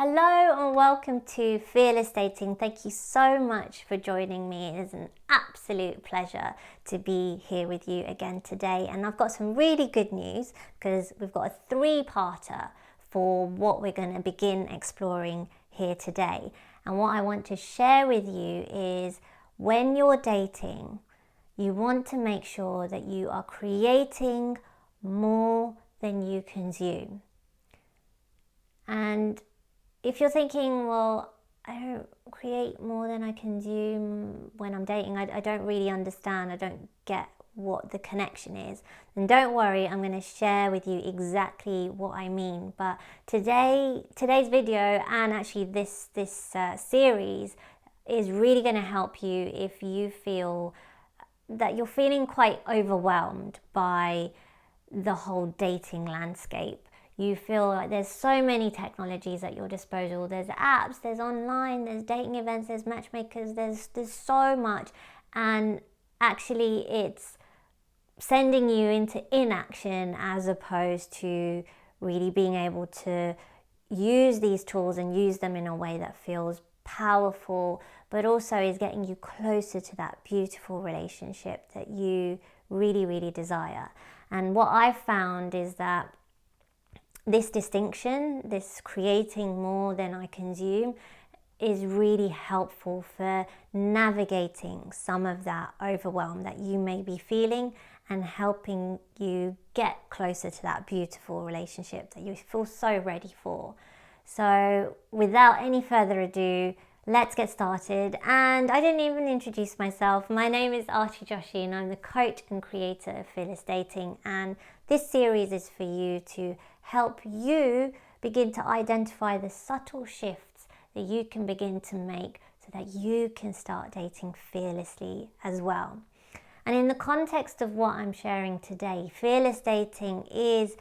Hello and welcome to Fearless Dating. Thank you so much for joining me. It is an absolute pleasure to be here with you again today. And I've got some really good news because we've got a three-parter for what we're going to begin exploring here today. And what I want to share with you is when you're dating, you want to make sure that you are creating more than you consume. And if you're thinking, well, I don't create more than I consume when I'm dating, I don't really understand, I don't get what the connection is, then don't worry, I'm going to share with you exactly what I mean. But today's video and actually this series is really going to help you if you feel that you're feeling quite overwhelmed by the whole dating landscape. You feel like there's so many technologies at your disposal. There's apps, there's online, there's dating events, there's matchmakers, there's so much. And actually it's sending you into inaction as opposed to really being able to use these tools and use them in a way that feels powerful, but also is getting you closer to that beautiful relationship that you really, really desire. And what I've found is that this distinction, this creating more than I consume, is really helpful for navigating some of that overwhelm that you may be feeling and helping you get closer to that beautiful relationship that you feel so ready for. So without any further ado, let's get started. And I didn't even introduce myself. My name is Archie Joshi and I'm the coach and creator of Fearless Dating. And this series is for you to help you begin to identify the subtle shifts that you can begin to make so that you can start dating fearlessly as well. And in the context of what I'm sharing today, fearless dating is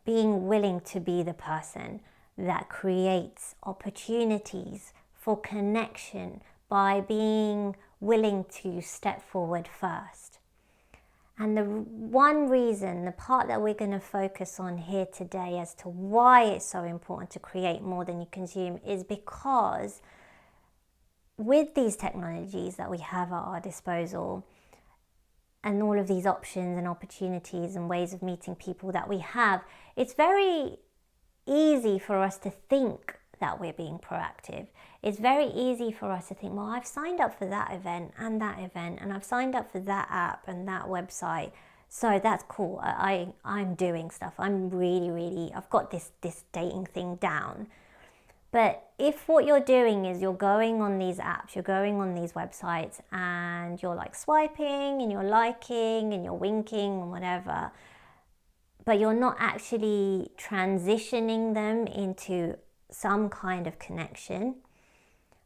being willing to be the person that creates opportunities for connection by being willing to step forward first. And the one reason, the part that we're going to focus on here today as to why it's so important to create more than you consume is because with these technologies that we have at our disposal and all of these options and opportunities and ways of meeting people that we have, it's very easy for us to think that we're being proactive. It's very easy for us to think, well, I've signed up for that event, and I've signed up for that app and that website, so that's cool. I'm doing stuff. I'm really, I've got this dating thing down. But if what you're doing is you're going on these apps, you're going on these websites, and you're like swiping and you're liking and you're winking and whatever, but you're not actually transitioning them into some kind of connection,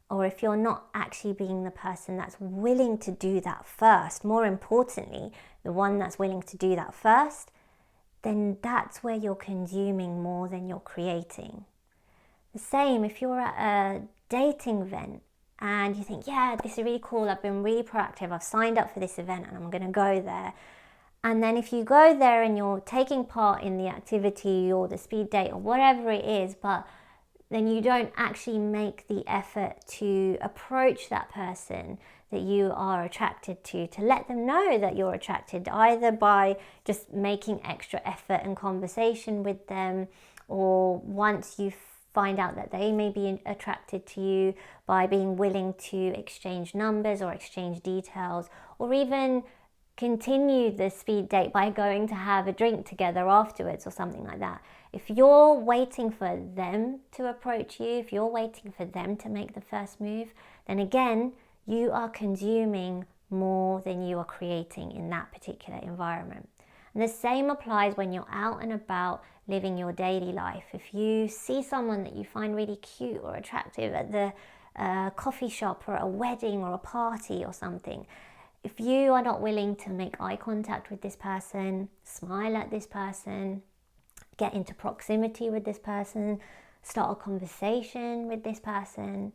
or if you're not actually being the person that's willing to do that first, more importantly, the one that's willing to do that first, then that's where you're consuming more than you're creating. The same if you're at a dating event and you think, yeah, this is really cool, I've been really proactive, I've signed up for this event and I'm going to go there. And then if you go there and you're taking part in the activity or the speed date or whatever it is, but then you don't actually make the effort to approach that person that you are attracted to let them know that you're attracted, either by just making extra effort and conversation with them, or once you find out that they may be attracted to you, by being willing to exchange numbers or exchange details, or even continue the speed date by going to have a drink together afterwards or something like that. If you're waiting for them to approach you, if you're waiting for them to make the first move, then again, you are consuming more than you are creating in that particular environment. And the same applies when you're out and about living your daily life. If you see someone that you find really cute or attractive at the coffee shop or a wedding or a party or something, if you are not willing to make eye contact with this person, smile at this person, get into proximity with this person, start a conversation with this person,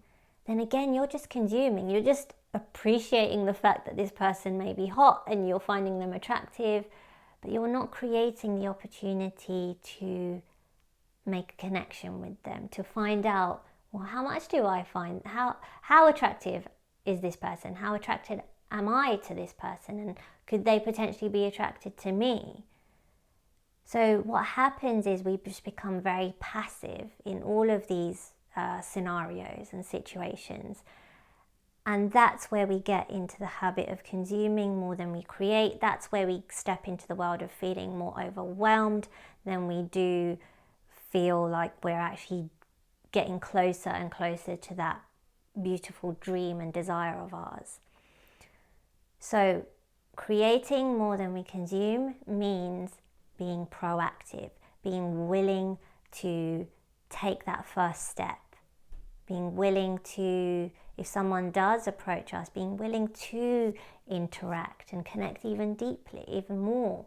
then again, you're just consuming. You're just appreciating the fact that this person may be hot and you're finding them attractive, but you're not creating the opportunity to make a connection with them, to find out well, how much do I find? How attractive is this person? How attracted am I to this person? And could they potentially be attracted to me? So what happens is we just become very passive in all of these scenarios and situations. And that's where we get into the habit of consuming more than we create. That's where we step into the world of feeling more overwhelmed than we do feel like we're actually getting closer and closer to that beautiful dream and desire of ours. So creating more than we consume means being proactive, being willing to take that first step, being willing to, if someone does approach us, being willing to interact and connect even deeply, even more.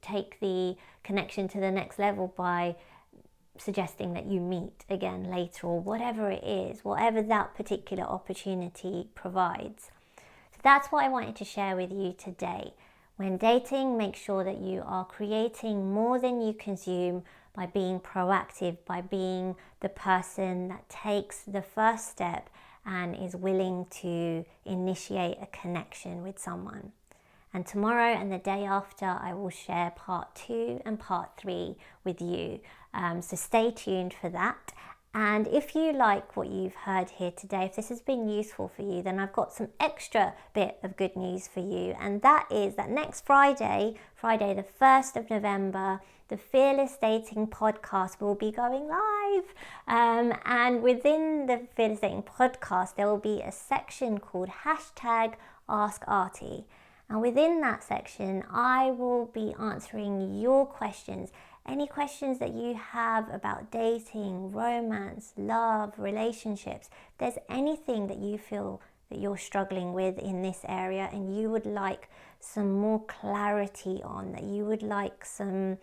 Take the connection to the next level by suggesting that you meet again later, or whatever it is, whatever that particular opportunity provides. So that's what I wanted to share with you today. When dating, make sure that you are creating more than you consume by being proactive, by being the person that takes the first step and is willing to initiate a connection with someone. And tomorrow and the day after, I will share part 2 and part 3 with you. So stay tuned for that. And if you like what you've heard here today, if this has been useful for you, then I've got some extra bit of good news for you. And that is that next Friday the 1st of November, the Fearless Dating podcast will be going live. And within the Fearless Dating podcast, there will be a section called #AskArtie. And within that section, I will be answering your questions. Any questions that you have about dating, romance, love, relationships. If there's anything that you feel that you're struggling with in this area and you would like some more clarity on, that you would like some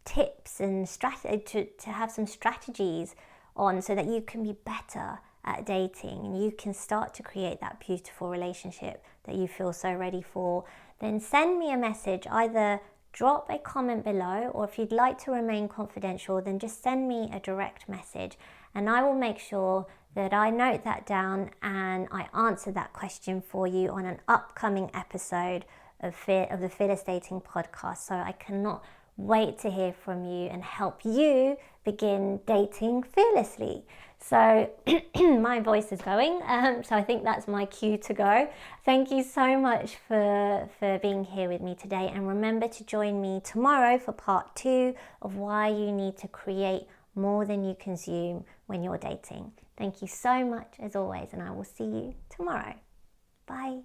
tips and to have some strategies on, so that you can be better at dating and you can start to create that beautiful relationship that you feel so ready for, then send me a message. Either drop a comment below, or if you'd like to remain confidential, then just send me a direct message and I will make sure that I note that down and I answer that question for you on an upcoming episode of the Fearless Dating podcast. So I cannot wait to hear from you and help you begin dating fearlessly. So my voice is going, so I think that's my cue to go. Thank you so much for being here with me today, and remember to join me tomorrow for part 2 of why you need to create more than you consume when you're dating. Thank you so much as always, and I will see you tomorrow. Bye.